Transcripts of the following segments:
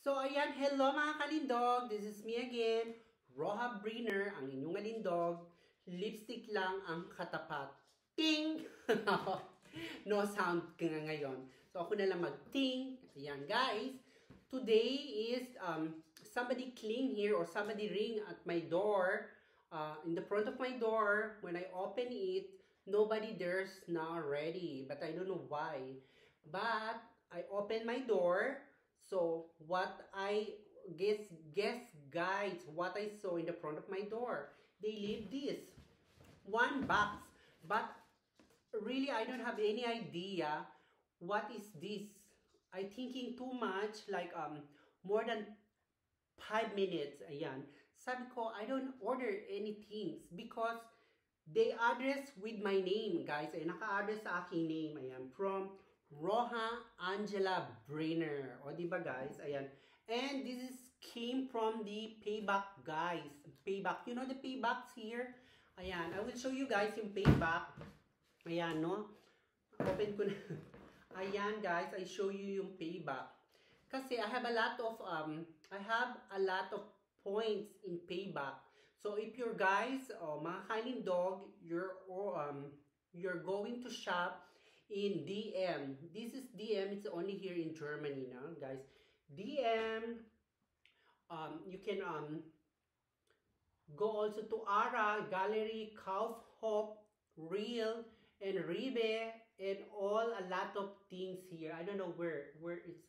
So, ayan, hello mga kalindog. This is me again, Roha Briner, ang inyong kalindog. Lipstick lang ang katapat. Ting! No sound ka nga ngayon. So, ako na lang mag-ting. Ayan, guys. Today is somebody cling here or somebody ring at my door. In the front of my door, when I open it, nobody there's now ready. But I don't know why. But I open my door. So what I guess guys, what I saw in the front of my door, they leave this one box, but really I don't have any idea what is this. I thinking too much, like more than 5 minutes. Ayan, sabi ko I don't order anything because they address with my name, guys. Ay naka-address sa aking name. Ayan, from Roha Angela Briner. O, diba guys? Ayan. And this is came from the payback, guys. Payback. You know the paybacks here? Ayan. I will show you guys yung payback. Ayan, no? Open ko na. Ayan, guys. I show you yung payback. Kasi I have a lot of points in payback. So if you're guys, mga kalindog, you're going to shop in DM. This is DM. It's only here in Germany now, guys. DM. You can go also to Ara, Gallery, Kaufhof, Real, and Ribe, and a lot of things here. I don't know where it's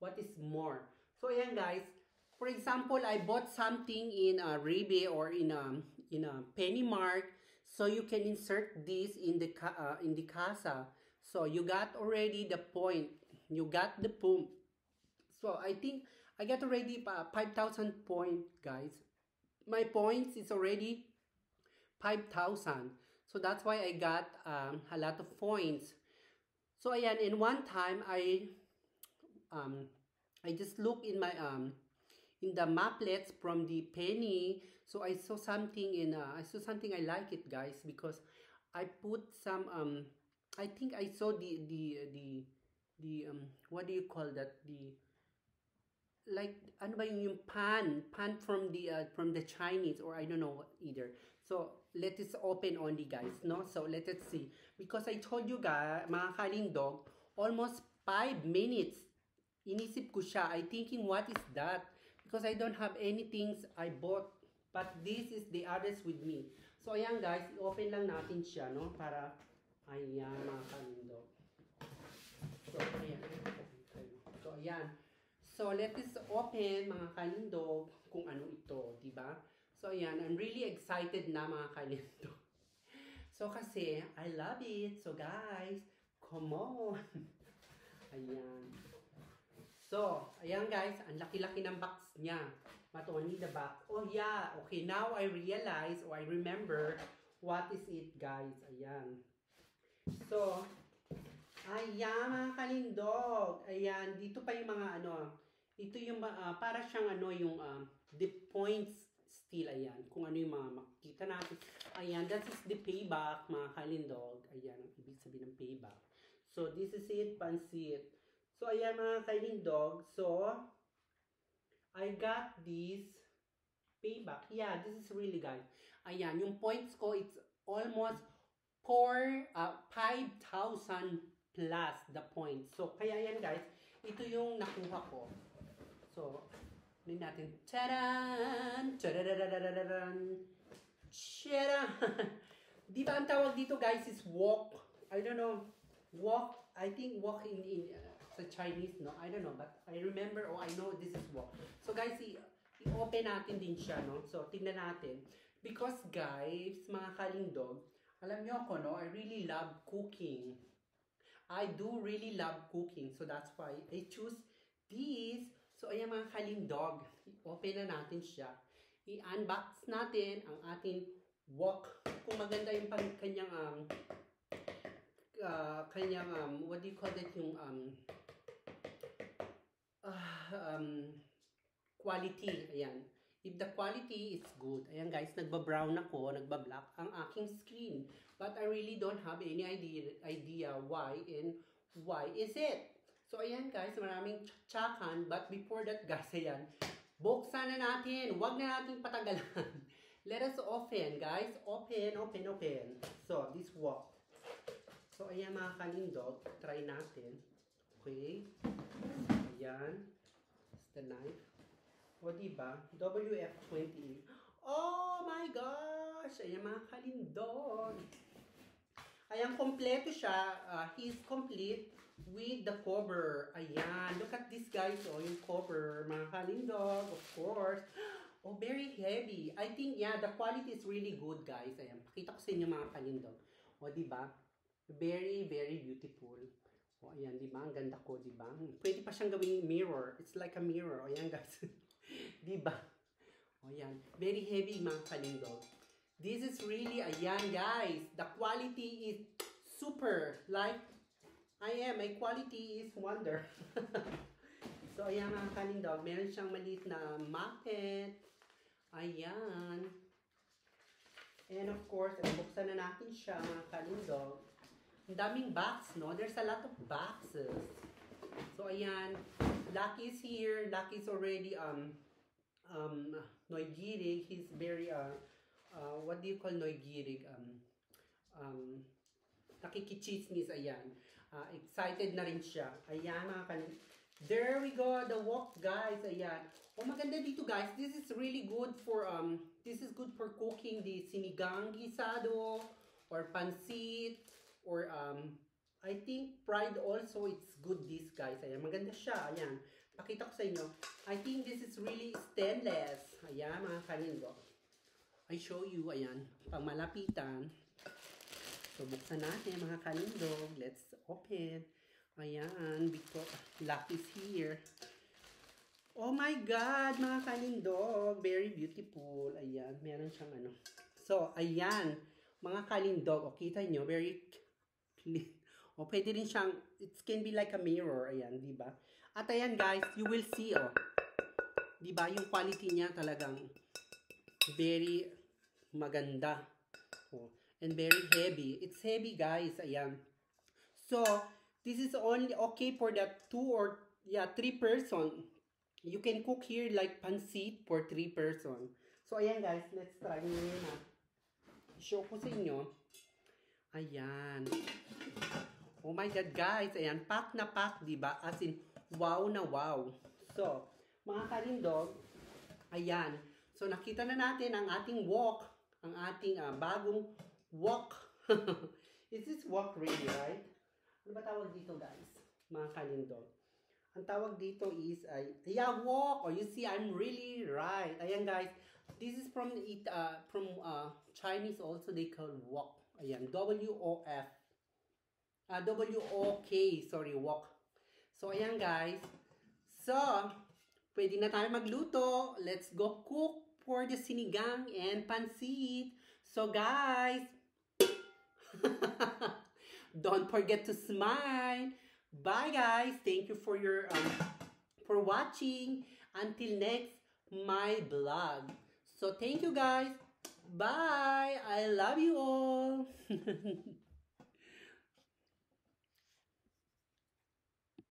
what is more. So ayan, guys. For example, I bought something in Ribe or in a Penny Mart, so you can insert this in the casa. So you got already the point. You got the pump. So I think I got already 5,000 points, guys. My points is already 5,000. So that's why I got a lot of points. So ayan, in one time I just look in my in the maplets from the Penny. So I saw something I like it, guys, because I put some I think I saw the what do you call that, the like ano ba yung pan from the Chinese, or I don't know either. So let us open only, guys, no? So let us see, because I told you guys mga kalindog, almost 5 minutes inisip ko siya. I thinking what is that, because I don't have anything I bought, but this is the others with me. So ayan, guys, i-open lang natin siya, no, para ayan mga kalindog. So ayan. So ayan. So let us open mga kalindog kung ano ito, diba? So ayan, I'm really excited na mga kalindog. So kasi I love it. So guys, come on. Ayan. So, ayan guys, ang laki-laki ng box niya. But only the box. Oh yeah, okay, now I realize or I remember what is it, guys. Ayan. So, ayan mga kalindog. Ayan, dito pa yung mga ito yung para siyang yung the points still. Ayan, kung ano yung mga makikita natin. Ayan, that is the payback mga kalindog. Ayan, ang ibig sabihin ng payback. So, this is it, pansit. So, ayan mga kalindog. So, I got this payback. Yeah, this is really, guys. Ayan, yung points ko, it's almost 5,000 plus the points. So, kaya yan, guys. Ito yung nakuha ko. So, hindi natin. Charan! Charan! Charan! Di ba ang tawag dito, guys, is walk? I don't know. Walk, I think walk in sa Chinese, no? I don't know, but I remember, I know this is walk. So guys, i-open natin din siya, no? So tingnan natin. Because guys, mga kalindog, alam niyo ako, no? I really love cooking. I do really love cooking. So that's why I choose this. So ayan mga kalindog, i-open na natin siya. I-unbox natin ang ating wok. Kung maganda yung kanyang what do you call that, yung quality. Ayan, if the quality is good. Ayan guys, nagba-brown ako, nagba-black ang aking screen, but I really don't have any idea why and why is it. So, ayan guys, maraming tsakan. But before that guys, ayan, buksan na natin. Huwag na natin patagalan. Let us open, guys. Open, open, open. So, this wok. So, ayan mga kalindog. Try natin. Okay. Ayan. It's the knife. O, diba? WF-28. Oh my gosh! Ayan mga kalindog. Ayan, kompleto siya. He's complete with the cover. Ayan. Look at this guys. Oh, yung cover. Mga kalindog, of course. Oh, very heavy. I think, yeah, the quality is really good, guys. Ayan. Pakita ko sa inyo mga kalindog. O, diba? Very, very beautiful. O, ayan, diba? Ang ganda ko, diba? Pwede pa siyang gawing mirror. It's like a mirror. O, ayan, guys. Diba? O, ayan. Very heavy, mga kalindog. This is really, ayan guys, the quality is super, like, my quality is wonder. So, ayan mga kalindog, meron siyang maliit na magnet. Ayan. And of course, buksan na natin siya mga kalindog. Ang daming box, no? There's a lot of boxes. So, ayan, Lucky is here. Lucky is already, noigirig. He's very, what do you call noigirig? Nakikichismis, ayan. Excited na rin siya. Ayan, mga kalindog. There we go, the wok, guys. Ayan. Oh, maganda dito, guys. This is really good for, this is good for cooking the sinigang gisado, or pansit, or, I think fried also, it's good this, guys. Ayan, maganda siya. Ayan. Pakita ko sa inyo. I think this is really stainless. Ayan, mga kalindog. I show you, ayan, pang malapitan. So, buksan natin mga kalindog. Let's open. Ayan, because Lucky's here. Oh my God, mga kalindog. Very beautiful. Ayan, meron siyang ano. So, ayan, mga kalindog. O, kita nyo, very clean. O, pwede rin siyang, it can be like a mirror. Ayan, diba? At ayan, guys, you will see, oh. Diba, yung quality niya talagang very maganda. Oh, and very heavy. It's heavy, guys. Ayan. So, this is only okay for the 2 or 3 person. You can cook here like pansit for 3 person. So, ayan guys. Let's try nyo na. Show ko sa inyo. Ayan. Oh my God, guys. Ayan. Pack na pack, diba? As in, wow na wow. So, mga kalindog, ayan. So, nakita na natin ang ating wok. Ang ating bagong wok. Is this wok really, right? Ano ba tawag dito, guys? Mga kalindog. Ang tawag dito is, yeah, wok. Oh, you see, I'm really right. Ayan, guys. This is from Chinese also, they call wok. Ayan, W-O-F. W-O-K, sorry, wok. So, ayan, guys. So, pwede na tayo magluto. Let's go cook for the sinigang and pansit. So guys, don't forget to smile. Bye guys. Thank you for your for watching. Until next my vlog. So thank you guys. Bye. I love you all.